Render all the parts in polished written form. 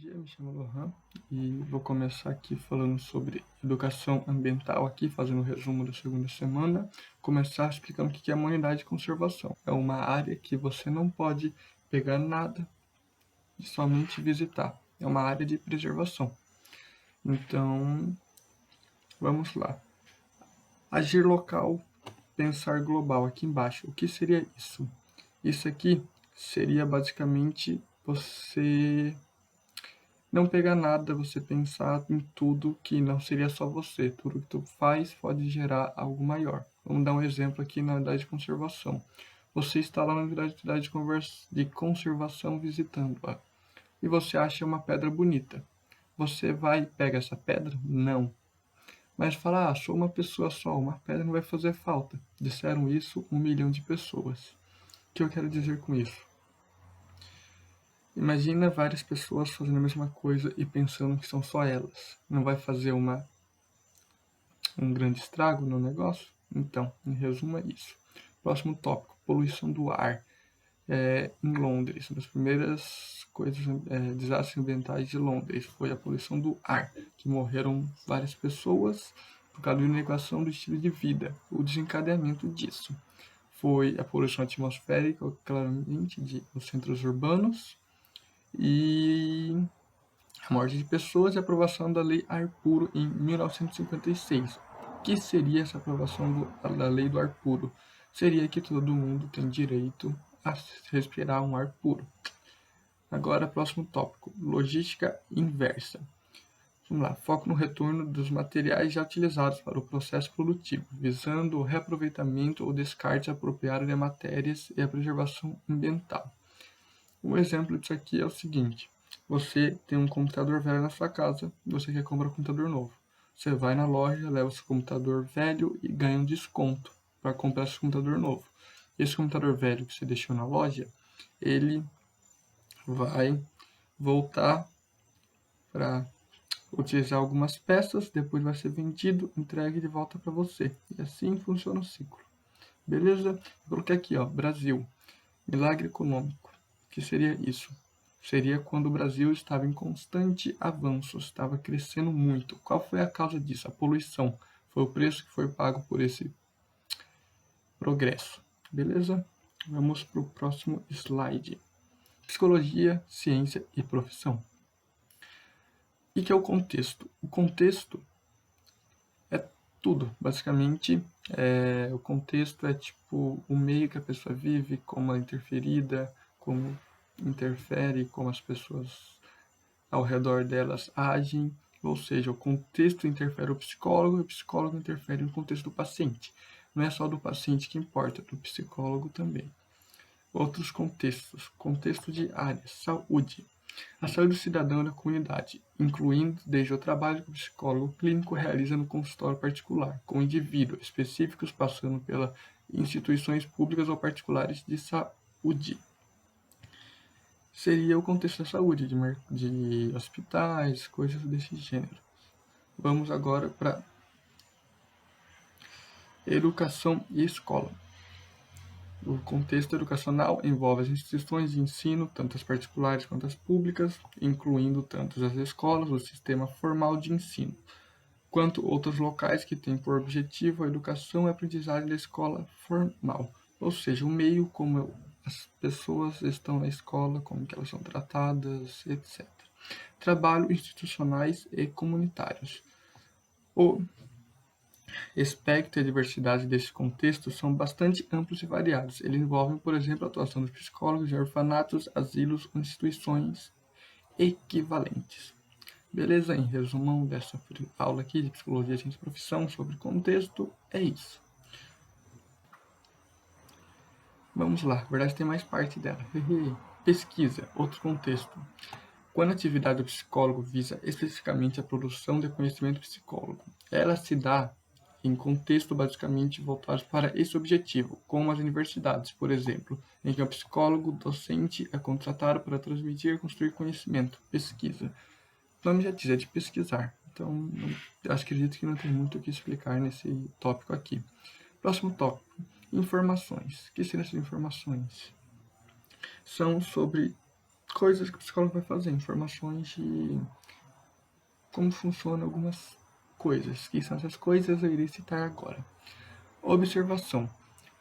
dia, me chamo Lohan e vou começar aqui falando sobre educação ambiental aqui, fazendo um resumo da segunda semana. Começar explicando o que é uma unidade de conservação. É uma área que você não pode pegar nada e somente visitar. É uma área de preservação. Então, vamos lá. Agir local, pensar global aqui embaixo. O que seria isso? Isso aqui seria basicamente você não pegar nada, você pensar em tudo que não seria só você. Tudo que tu faz pode gerar algo maior. Vamos dar um exemplo aqui na unidade de conservação. Você está lá na unidade de conservação visitando-a e você acha uma pedra bonita. Você vai e pega essa pedra? Não. Mas fala, sou uma pessoa só, uma pedra não vai fazer falta. Disseram isso 1 milhão de pessoas. O que eu quero dizer com isso? Imagina várias pessoas fazendo a mesma coisa e pensando que são só elas. Não vai fazer um grande estrago no negócio? Então, em resumo é isso. Próximo tópico, poluição do ar. Em Londres, uma das primeiras desastres ambientais de Londres foi a poluição do ar, que morreram várias pessoas por causa da inadequação do estilo de vida. O desencadeamento disso foi a poluição atmosférica, claramente, dos centros urbanos, e a morte de pessoas e a aprovação da Lei Ar Puro em 1956. O que seria essa aprovação da Lei do Ar Puro? Seria que todo mundo tem direito a respirar um ar puro. Agora, próximo tópico, logística inversa. Vamos lá, foco no retorno dos materiais já utilizados para o processo produtivo, visando o reaproveitamento ou descarte apropriado de matérias e a preservação ambiental. Um exemplo disso aqui é o seguinte: você tem um computador velho na sua casa, você quer comprar um computador novo. Você vai na loja, leva seu computador velho e ganha um desconto para comprar esse computador novo. Esse computador velho que você deixou na loja, ele vai voltar para utilizar algumas peças, depois vai ser vendido, entregue de volta para você. E assim funciona o ciclo. Beleza? Vou colocar aqui, Brasil. Milagre econômico. O que seria isso? Seria quando o Brasil estava em constante avanço, estava crescendo muito. Qual foi a causa disso? A poluição. Foi o preço que foi pago por esse progresso. Beleza? Vamos para o próximo slide. Psicologia, ciência e profissão. O que é o contexto? O contexto é tudo, basicamente. O contexto é tipo o meio que a pessoa vive, como ela é interferida, como interfere, como as pessoas ao redor delas agem. Ou seja, o contexto interfere o psicólogo e o psicólogo interfere no contexto do paciente. Não é só do paciente que importa, do psicólogo também. Outros contextos. Contexto de área, saúde. A saúde do cidadão e da comunidade, incluindo desde o trabalho que o psicólogo clínico realiza no consultório particular, com indivíduos específicos passando pelas instituições públicas ou particulares de saúde. Seria o contexto da saúde, de hospitais, coisas desse gênero. Vamos agora para educação e escola. O contexto educacional envolve as instituições de ensino, tanto as particulares quanto as públicas, incluindo tanto as escolas, o sistema formal de ensino, quanto outros locais que têm por objetivo a educação e a aprendizagem da escola formal, ou seja, o meio como as pessoas estão na escola, como que elas são tratadas, etc. Trabalho institucionais e comunitários. O espectro e a diversidade desse contexto são bastante amplos e variados. Eles envolvem, por exemplo, a atuação dos psicólogos em orfanatos, asilos ou instituições equivalentes. Beleza? Em resumão dessa aula aqui de Psicologia, Ciência e Profissão sobre contexto, é isso. Vamos lá, na verdade tem mais parte dela. Pesquisa, outro contexto. Quando a atividade do psicólogo visa especificamente a produção de conhecimento psicólogo, ela se dá em contexto basicamente voltados para esse objetivo, como as universidades, por exemplo, em que o psicólogo docente é contratado para transmitir e construir conhecimento, pesquisa. O nome já diz, é de pesquisar, então acredito que não tem muito o que explicar nesse tópico aqui. Próximo tópico, informações. O que seriam essas informações? São sobre coisas que o psicólogo vai fazer, informações de como funcionam algumas coisas. Que são essas coisas eu irei citar agora. Observação.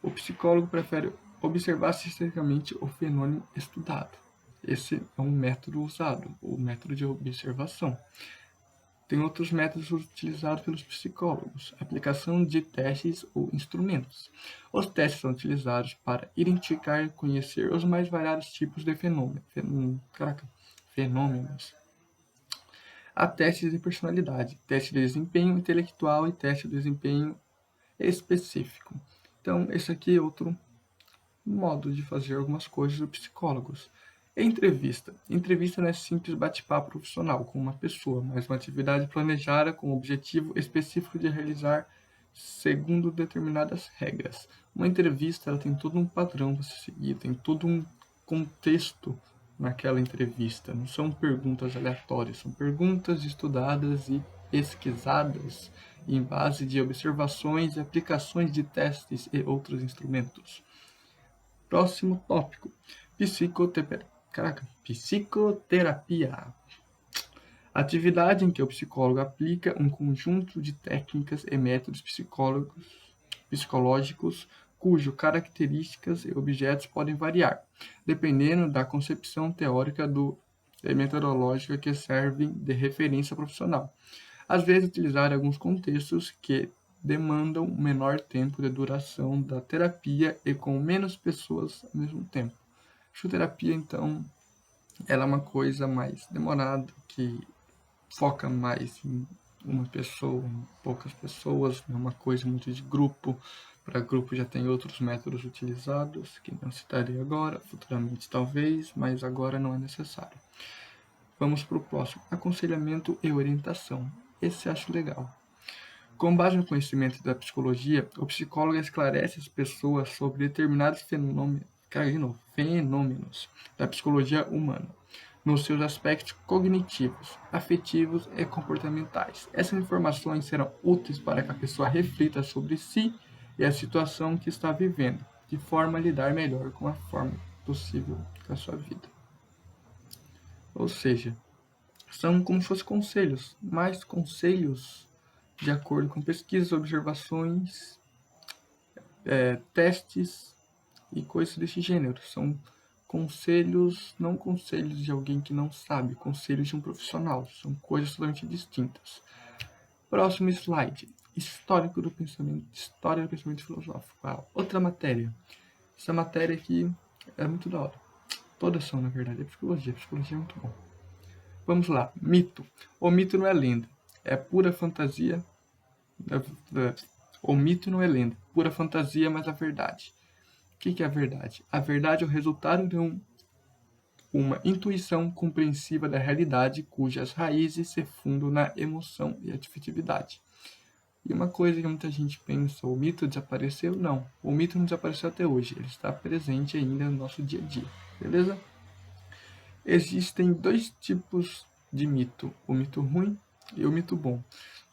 O psicólogo prefere observar sistematicamente o fenômeno estudado. Esse é um método usado, o método de observação. Tem outros métodos utilizados pelos psicólogos, aplicação de testes ou instrumentos. Os testes são utilizados para identificar e conhecer os mais variados tipos de fenômenos. Há testes de personalidade, teste de desempenho intelectual e teste de desempenho específico. Então, esse aqui é outro modo de fazer algumas coisas dos psicólogos. Entrevista. Entrevista não é simples bate-papo profissional com uma pessoa, mas uma atividade planejada com o objetivo específico de realizar segundo determinadas regras. Uma entrevista ela tem todo um padrão para ser seguido, tem todo um contexto naquela entrevista. Não são perguntas aleatórias, são perguntas estudadas e pesquisadas em base de observações e aplicações de testes e outros instrumentos. Próximo tópico, psicoterapia. Atividade em que o psicólogo aplica um conjunto de técnicas e métodos psicológicos cujo características e objetos podem variar, dependendo da concepção teórica e metodológica que servem de referência profissional. Às vezes, utilizar alguns contextos que demandam menor tempo de duração da terapia e com menos pessoas ao mesmo tempo. Psicoterapia, então, ela é uma coisa mais demorada, que foca mais em uma pessoa, em poucas pessoas, não é uma coisa muito de grupo. Para grupo já tem outros métodos utilizados, que não citarei agora, futuramente talvez, mas agora não é necessário. Vamos para o próximo, aconselhamento e orientação. Esse acho legal. Com base no conhecimento da psicologia, o psicólogo esclarece as pessoas sobre determinados fenômenos da psicologia humana, nos seus aspectos cognitivos, afetivos e comportamentais. Essas informações serão úteis para que a pessoa reflita sobre si e a situação que está vivendo, de forma a lidar melhor com a forma possível com a sua vida. Ou seja, são como se fossem conselhos, mais conselhos de acordo com pesquisas, observações, testes e coisas desse gênero. São conselhos, não conselhos de alguém que não sabe, conselhos de um profissional. São coisas totalmente distintas. Próximo slide. História do pensamento filosófico. Outra matéria. Essa matéria aqui é muito da hora. Todas são, na verdade. Psicologia é muito bom. Vamos lá. Mito. O mito não é lenda. É pura fantasia. O mito não é lenda. Pura fantasia, mas a verdade. O que é a verdade? A verdade é o resultado de uma intuição compreensiva da realidade cujas raízes se fundam na emoção e afetividade. E uma coisa que muita gente pensa, o mito desapareceu? Não. O mito não desapareceu até hoje. Ele está presente ainda no nosso dia a dia. Beleza? Existem dois tipos de mito, o mito ruim e o mito bom.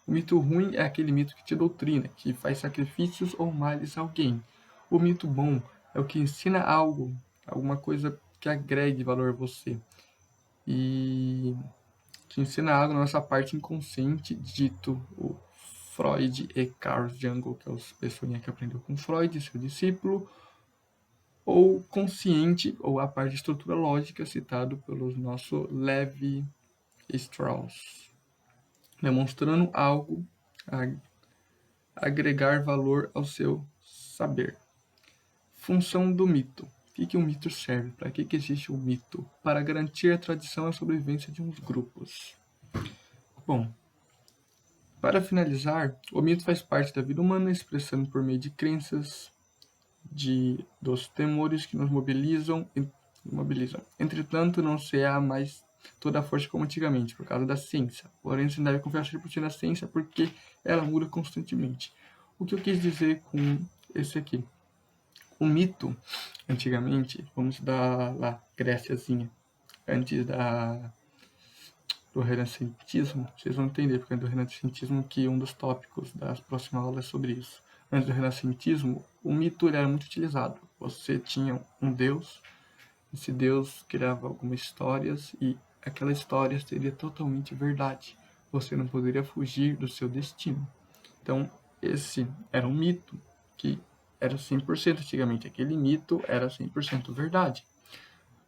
O mito ruim é aquele mito que te doutrina, que faz sacrifícios ou males a alguém. O mito bom é o que ensina algo, alguma coisa que agregue valor a você. E que ensina algo na nossa parte inconsciente, dito o Freud e Carl Jung, que é as pessoas que aprendeu com Freud, seu discípulo, ou consciente, ou a parte de estrutura lógica, citado pelo nosso Levi Strauss, demonstrando algo a agregar valor ao seu saber. Função do mito. O que um mito serve? Para que existe um mito? Para garantir a tradição e a sobrevivência de uns grupos. Bom, para finalizar, o mito faz parte da vida humana, expressando por meio de crenças, dos temores que nos mobilizam. Entretanto, não se há mais toda a força como antigamente, por causa da ciência. Porém, se deve confiar 100% na ciência, porque ela muda constantemente. O que eu quis dizer com esse aqui? O mito, antigamente, vamos dar lá, Gréciazinha, antes do renascentismo, vocês vão entender porque é do renascentismo que um dos tópicos das próximas aulas é sobre isso. Antes do renascentismo, o mito era muito utilizado. Você tinha um deus, Esse Deus criava algumas histórias e aquela história seria totalmente verdade. Você não poderia fugir do seu destino. Então, esse era um mito que era 100% antigamente. Aquele mito era 100% verdade.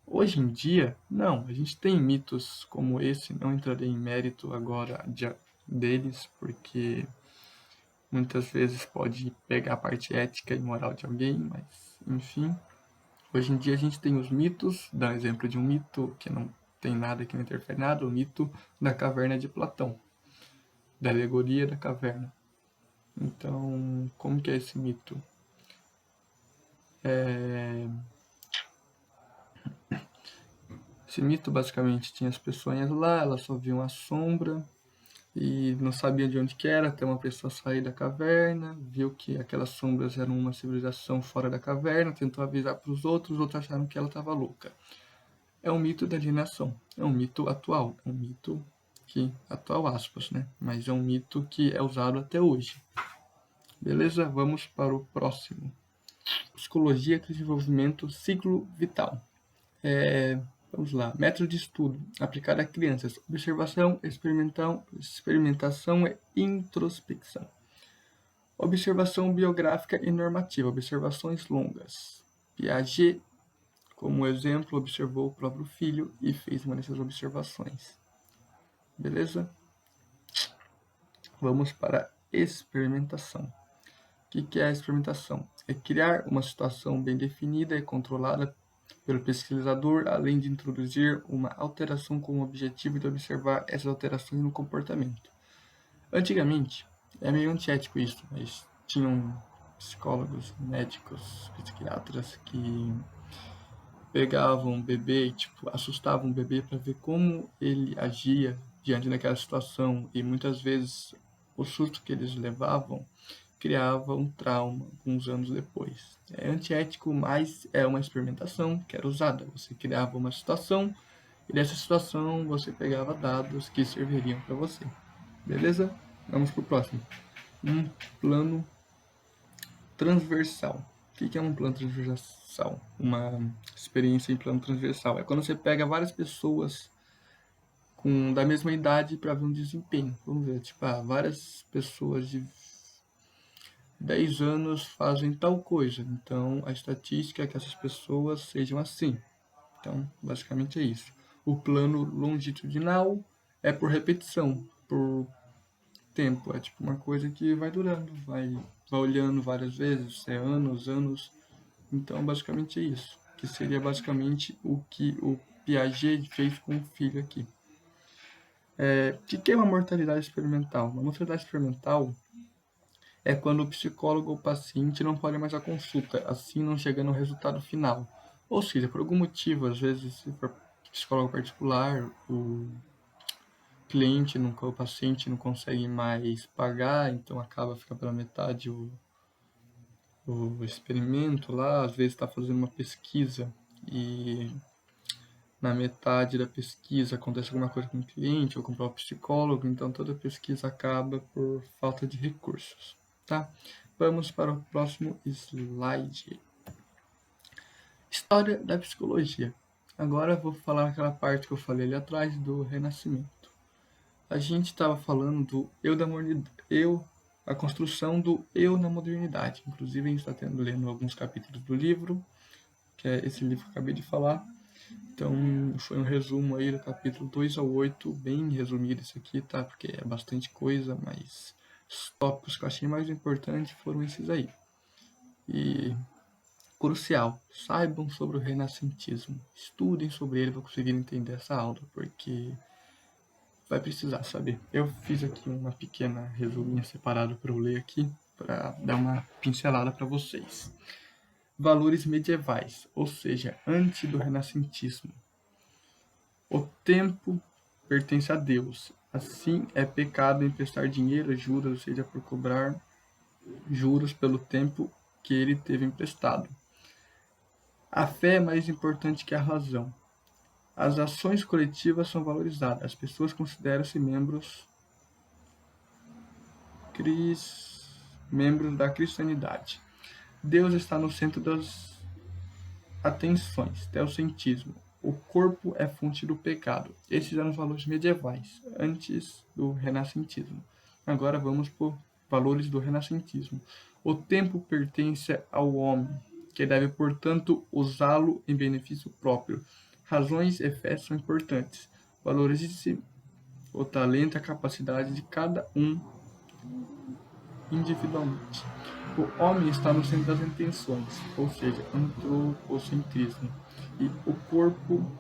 Hoje em dia, não. A gente tem mitos como esse. Não entrarei em mérito agora deles, porque muitas vezes pode pegar a parte ética e moral de alguém, mas enfim. Hoje em dia a gente tem os mitos, dá um exemplo de um mito que não tem nada, que não interfere nada, o mito da caverna de Platão, da alegoria da caverna. Então, como que é esse mito? Esse mito basicamente tinha as pessoas lá, elas só viam a sombra e não sabiam de onde que era, até uma pessoa sair da caverna, viu que aquelas sombras eram uma civilização fora da caverna, tentou avisar para os outros acharam que ela estava louca. É um mito da alienação, é um mito atual, é um mito que, atual aspas, né? Mas é um mito que é usado até hoje. Beleza? Vamos para o próximo. Psicologia de desenvolvimento ciclo vital. Vamos lá. Método de estudo aplicado a crianças. Observação, experimentação e introspecção. Observação biográfica e normativa. Observações longas. Piaget, como exemplo, observou o próprio filho e fez uma dessas observações. Beleza? Vamos para a experimentação. O que é a experimentação? É criar uma situação bem definida e controlada pelo pesquisador, além de introduzir uma alteração com o objetivo de observar essas alterações no comportamento. Antigamente, é meio antiético isso, mas tinham psicólogos, médicos, psiquiatras que pegavam um bebê e assustavam o bebê para ver como ele agia diante daquela situação e muitas vezes o susto que eles levavam criava um trauma alguns anos depois. É antiético, mas é uma experimentação que era usada. Você criava uma situação e dessa situação você pegava dados que serviriam para você. Beleza? Vamos para o próximo. Um plano transversal. O que é um plano transversal? Uma experiência em plano transversal. É quando você pega várias pessoas da mesma idade para ver um desempenho. Vamos ver, várias pessoas de 10 anos fazem tal coisa. Então, a estatística é que essas pessoas sejam assim. Então, basicamente é isso. O plano longitudinal é por repetição, por tempo. É uma coisa que vai durando, vai olhando várias vezes, anos. Então, basicamente é isso. Que seria basicamente o que o Piaget fez com o filho aqui. O que é uma mortalidade experimental? Uma mortalidade experimental é quando o psicólogo ou o paciente não pode mais à consulta, assim não chegando ao resultado final. Ou seja, por algum motivo, às vezes, se for psicólogo particular, o cliente, o paciente não consegue mais pagar, então acaba ficando pela metade o experimento lá, às vezes está fazendo uma pesquisa e na metade da pesquisa acontece alguma coisa com o cliente ou com o próprio psicólogo, então toda a pesquisa acaba por falta de recursos, tá? Vamos para o próximo slide. História da psicologia. Agora vou falar aquela parte que eu falei ali atrás do Renascimento. A gente estava falando do a construção do eu na modernidade. Inclusive a gente está lendo alguns capítulos do livro, que é esse livro que eu acabei de falar. Então, foi um resumo aí do capítulo 2 ao 8, bem resumido isso aqui, tá? Porque é bastante coisa, mas os tópicos que eu achei mais importantes foram esses aí. E, crucial, saibam sobre o renascentismo. Estudem sobre ele para conseguir entender essa aula, porque vai precisar saber. Eu fiz aqui uma pequena resuminha separada para eu ler aqui, para dar uma pincelada para vocês. Valores medievais, ou seja, antes do renascentismo. O tempo pertence a Deus. Assim, é pecado emprestar dinheiro, juros, ou seja, por cobrar juros pelo tempo que ele teve emprestado. A fé é mais importante que a razão. As ações coletivas são valorizadas. As pessoas consideram-se membros da cristianidade. Deus está no centro das Atenções, teocentrismo. O corpo é fonte do pecado. Esses eram os valores medievais, antes do renascentismo. Agora vamos por valores do renascentismo. O tempo pertence ao homem, que deve, portanto, usá-lo em benefício próprio. Razões e fé são importantes. Valorize o talento e a capacidade de cada um individualmente. O homem está no centro das intenções, ou seja, antropocentrismo, e o corpo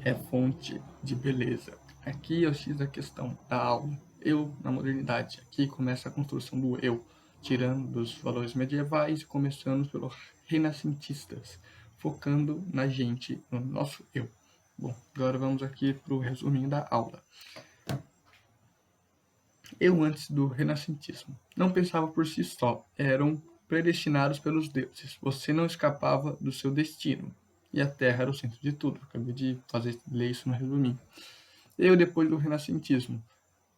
é fonte de beleza. Aqui é o X da questão da aula. Eu na modernidade. Aqui começa a construção do eu, tirando dos valores medievais e começando pelos renascentistas, focando na gente, no nosso eu. Bom, agora vamos aqui para o resuminho da aula. Eu, antes do renascentismo, não pensava por si só, eram predestinados pelos deuses. Você não escapava do seu destino. E a Terra era o centro de tudo. Acabei de ler isso no resuminho. Eu, depois do renascentismo,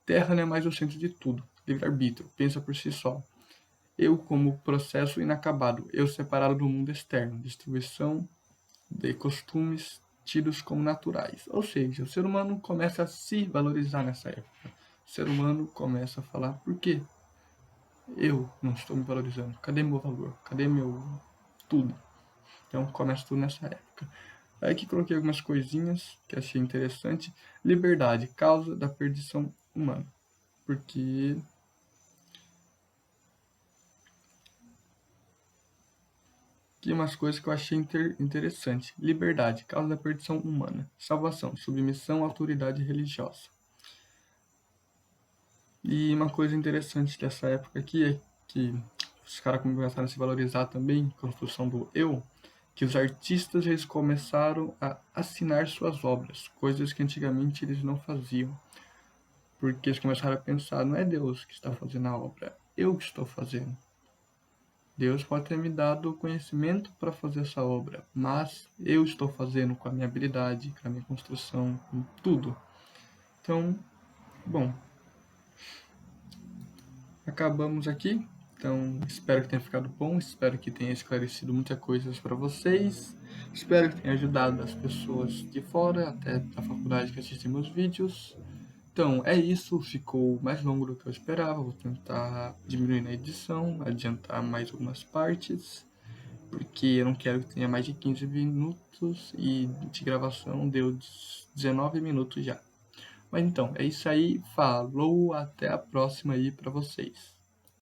Terra não é mais o centro de tudo. Livre-arbítrio, pensa por si só. Eu, como processo inacabado, eu separado do mundo externo, distribuição de costumes tidos como naturais. Ou seja, o ser humano começa a se valorizar nessa época. O ser humano começa a falar, por quê? Eu não estou me valorizando. Cadê meu valor? Cadê meu tudo? Então começa tudo nessa época. Aí que coloquei algumas coisinhas que achei interessante. Liberdade, causa da perdição humana. Porque aqui umas coisas que eu achei interessante. Liberdade, causa da perdição humana. Salvação, submissão à autoridade religiosa. E uma coisa interessante dessa época aqui é que os caras começaram a se valorizar também, construção do eu, que os artistas eles começaram a assinar suas obras, coisas que antigamente eles não faziam. Porque eles começaram a pensar, não é Deus que está fazendo a obra, eu que estou fazendo. Deus pode ter me dado o conhecimento para fazer essa obra, mas eu estou fazendo com a minha habilidade, com a minha construção, com tudo. Então, bom, acabamos aqui. Então, espero que tenha ficado bom, espero que tenha esclarecido muitas coisas para vocês. Espero que tenha ajudado as pessoas de fora, até da faculdade que assistem meus vídeos. Então, é isso, ficou mais longo do que eu esperava, vou tentar diminuir na edição, adiantar mais algumas partes, porque eu não quero que tenha mais de 15 minutos e de gravação deu 19 minutos já. Mas então, é isso aí, falou, até a próxima aí para vocês.